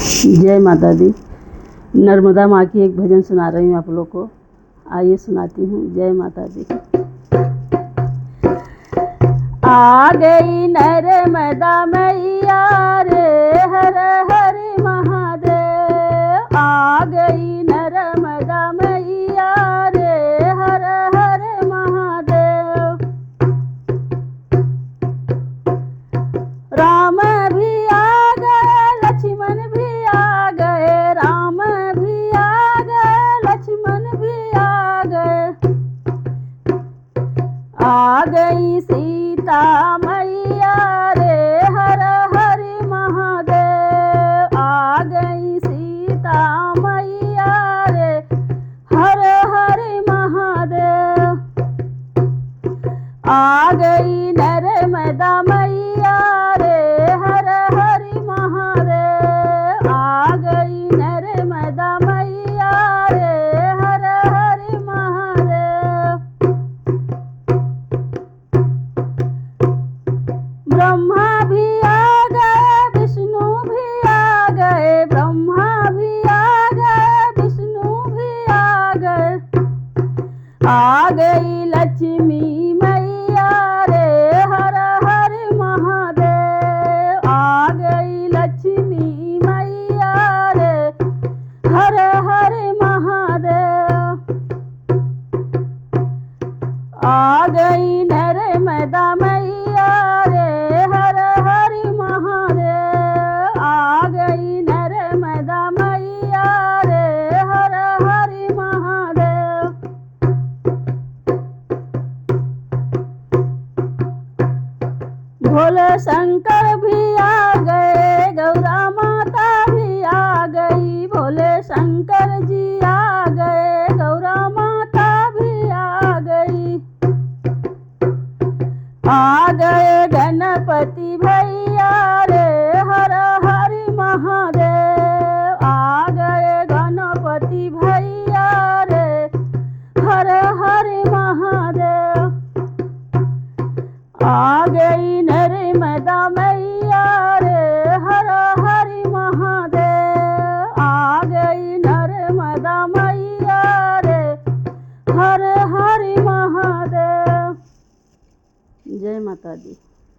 जय माता दी। नर्मदा माँ की एक भजन सुना रही हूँ आप लोग को। आइए सुनाती हूँ। जय माता दी। आ गई नर्मदा मैया रे, हर हर महादेव। आ गई नर्मदा मैया रे, हर हर महादेव। राम भी आ गए, लक्ष्मण भी आ गए। राम भी आ गए, लक्ष्मण भी आ गए। आ गई सीता मैया रे, हर हर महादेव। आ गई सीता मैया रे, हर हर महादेव। आ गई नर्मदा मैया रे, हर हर महादेव। आ गई नर्मदा मैया रे, हर हर महादेव। ब्रह्मा भी आ गए, विष्णु भी आ गए। ब्रह्मा भी आ गए, विष्णु भी आ गए। आ गई लक्ष्मी मैया रे, हर हर महादेव। आ गई लक्ष्मी मैया रे, हर हर महादेव। आ गई नर्मदा मैया रे, हर हर महादेव। आ गई नर्मदा मैया रे, हर हर महादेव। भोले शंकर भी आ गए, गौरा माता भी आ गई। भोले शंकर जी आ गए, गौरा माता भी आ गई। आ गए गणपति भैया रे, हर हर महादेव। आ गए गणपति भैया रे, हर हर